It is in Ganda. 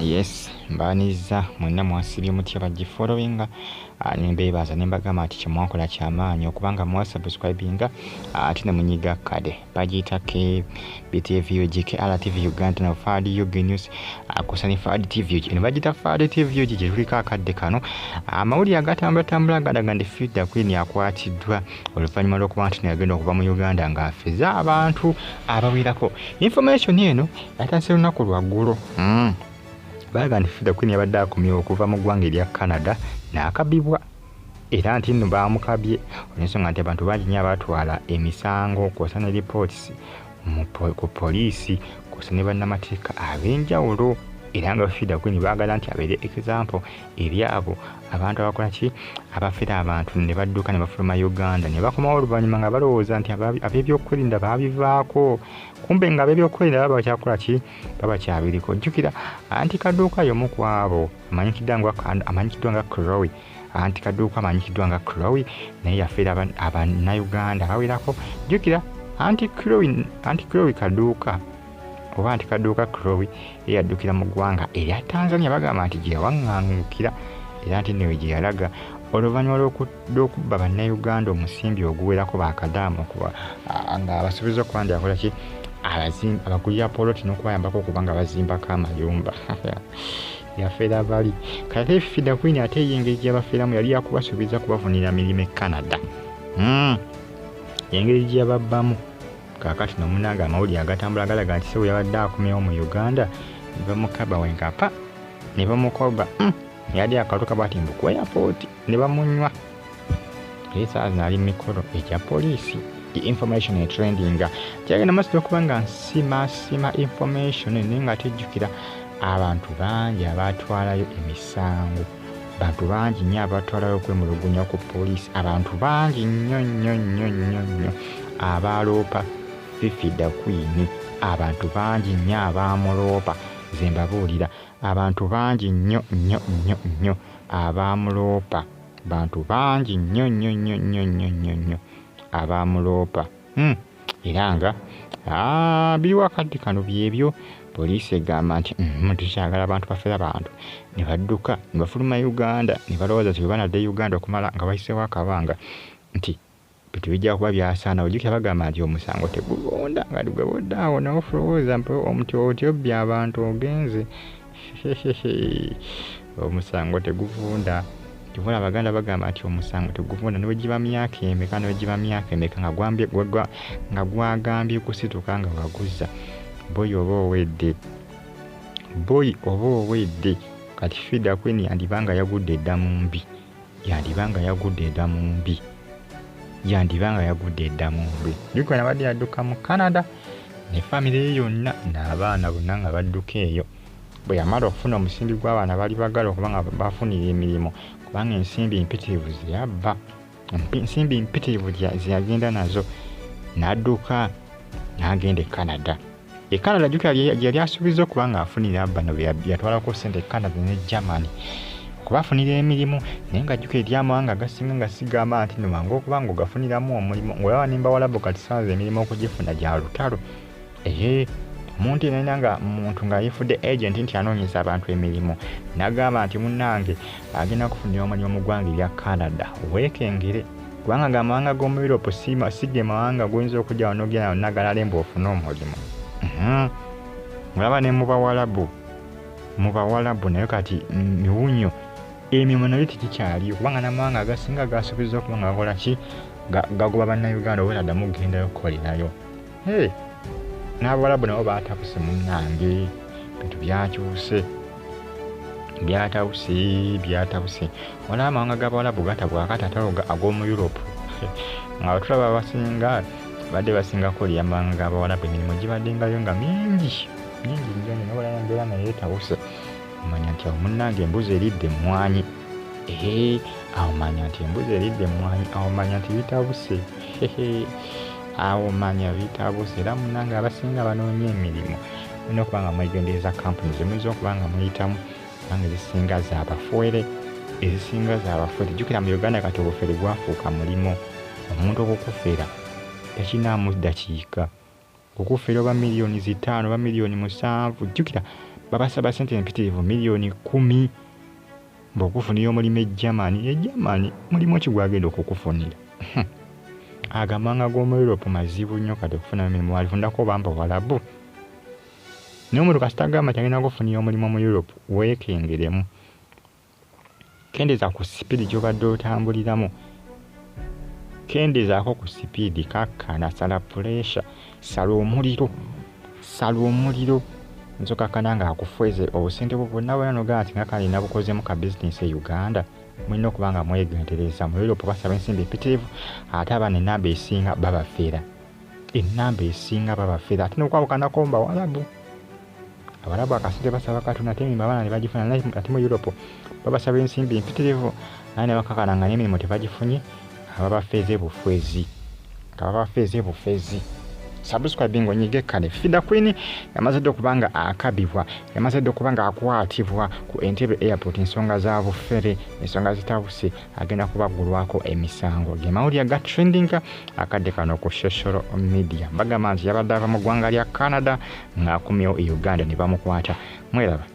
Yes, mbaniza mwenna mwasibye mutya bagifollowinga nembeebaza nembagamba nti kyemwakola kyamaanyi okubanga mwasubscribinga ate ne munyiga kade bagiyita BTV RTV Uganda na Fad UG News akusani Fad TV eno bagiyita Fad TV UG gye tuliko akadde kano amawulire agatambula galaga nti Fifi Queen akwatiddwa oluvannyuma lw'okuba nti yagenda okuva mu Uganda ng'afeza abantu abawerako. Information eno yatandise lunaku lwaggulu balaga nti Fifi Queen yabadde akomyewo okuva mu ggwanga erya Canada n'akabibwa era nti nno baamukabye olw'ensonga nti abantu bangi nnyo abaatwala emisango kw'ossa ne reports ku poliisi kw'ossa ne bannamateeka ab'enjawulo era nga Fifi Queen baagala nti abeere example eri abo abantu abakola ki abafera abantu ne badduka ne bafuluma Uganda ne bakomawo oluvannyuma nga balowooza nti ab'ebyokwerinda baabivaako kumbe nga ab'ebyokwerinda baba bakyakola ki baba kyabiriko. Jjukira anti kaduuka y'omu ku abo amanyikiddwa nga Chloe anti kaduuka amanyikiddwa nga Chloe naye yafeera abannayuganda bawerako. Jjukira anti Chloe kaduuka oba anti kaduuka Chloe yaddukira mu ggwanga erya Tanzania bagamba nti gye yawaŋŋangukira era nti newe gye yalaga oluvannyuma lw'okubba bannayuganda omusimbi oguwerako bakadaamu nga abasuubiza okuba nti akola ki abagulira poloti n'okubayambako okuba nga bazimbako amayumba yafeera bali kate Fifi Queen ate y'engeri gye yabafeeramu yali yakubasuubiza kubavunira mirimu e Canada y'engeri gye yababbamu. Kaakati nomunanga amawulire agatambula galaga nti sewe yabadde akomyewo mu Uganda ne bamukaba wenkapa ne bamukoba yali akatuuka bw'ati mbu ku airport ne bamunywa era saa zino ali mu mikolo egya poliisi. Information etrendinga kyagenda maaso okuba nga nsima information naye nga tejjukira abantu bangi abaatwalayo emisango bantu bangi nnyo abaatwalayo okwemulugunya ku poliisi abantu bangi nnyo abaaloopa Fifi Queen abantu bangi nnyo abaamuloopa ze mbabuulira abantu bangi nnyo abaamuloopa bantu bangi nnyo abaamuloopa era nga biriwo akadde kano byebyo poliisi egamba nti tukyagala abantu bafera abantu ne badduka ne bafuluma Uganda ne balowooza nti bwe banadde Uganda okumala nga bayiseewo akabanga nti bintu bijja kuba byasaana. Ojjukira bagamba nti omusango teguvunda nga gwe buddaawo n'ofulowooza omuti otyobbi abantu ogenze omusango teguvunda. Kivula Abaganda bagamba nti omusango teguvunda ne wegiba myaka emeka nga gwagambye kusituka nga waguzza boyi oba owedde kati Fifi Queen yandibanga yagudde edda mu mbi Jukira nabadde yadduka mu Canada ne famire ye yonna n'abaana bonna nga badduka eyo bwe yamala okufuna omusimbi gw'abaana bali bagala okuba nga bafunira emirimu kubanga ensimbi mpitirivu zeyabba ensimbi mpitirivu zeyagenda nazo n'adduka n'agenda e Canada jukira yali asuubiza okuba nga afunira bano yatwalako ssente e Canada ne Germany kubafunira emirimu naye nga jjukira eri amawanga agasinga nga sigamba nti no mangu okuba nga ogafuniramu omulimu ng'olaba nimbawalabo kati saawa emirimu okugifuna gya lutalo omuntu yenna nga muntu nga yifudde agent nti anoonyeza abantu emirimu n'agamba nti munnange agenda kufunira omulimu mu ggwanga erya Canada weekengere kubanga ng'amawanga g'omu Europe sige mawanga goyinza okujja wanogera nagalale mbu ofune omulimu mulaba ne mu bawalabu naye kati miwunyo emirimu nayo tegikyaliyo kubanga n'amawanga agasinga gasuubiza okuba nga gakola ki gagoba bannayuganda oba taddamu kugendayo kukolerayo n'abawalabu nabo baatabuse munnange bintu byatabuse wala amawanga g'abawalabu gatabwa akatatalo ag'omu Europe nga tulaba abasinga badde basingako oli amawanga g'abawalabu emirimu gibaddengayo nga mingi nnyo nobala embeera naye etabuse omanya nti awo munnange embuzi eridde emmwanyi awo manya nti embuzi eridde emmwanyi awo manya nti bitabuse awo manya bitabuse era munnange abasinga banoonya emirimu olina okuba nga mwegendereza kampuni zemuyinza okuba nga muyitamu kubanga ezisinga zaabafere jjukira mu Uganda kati obufere bwafuuka mulimu omuntu okukufera takinaamu ddakiika okufera oba miliyoni 5 oba miliyoni 7 jjukira babasaba ssente empitirivu miliyoni 10 mb'okufunira omulimu Germany mulimu ki gwagenda okukufunira agamanga g'omu Europe mazibu nnyo kati okufuna emirimu walifundako bamba Walabu naye omuntu kasita agamba nti agenda kufunira omulimu mu Europe weekengeremu kendeeza ku sipiidi gy'obadde otambuliramu kendeezaako ku sipiidi kakkana sala puleesha sala omuliro nzokakana ng'akufweze obusente bwo bwonna bwonna nogaa nti nga kale nabukozemu ka bizinesi e Uganda mulina okuba nga mwegendereza mu Europe basaba ensimbi empitirivu ate abaana ennamba esinga babafeera ate n'okwabukanako mu Bawalabu Abalabu akasente basaba katono ate emirimu abaana ne bagifuna ate mu Europe babasaba ensimbi empitirivu naye ne bakakananga n'emirimu tebagifunye ababafeeze bufeezi subscribe ng'onyige kale Fida Queen yamaze dde okuba nga akabibwa yamaze dde okuba nga akwatibwa ku Entebbe airport ensonga za bufere ensonga zitabuse agenda kubaggulwako emisango ge mawulire ga trending akadde kano ku social media bagamba nti yabadde ava mu ggwanga lya Canada ng'akumyewo e Uganda ne bamukwata mweraba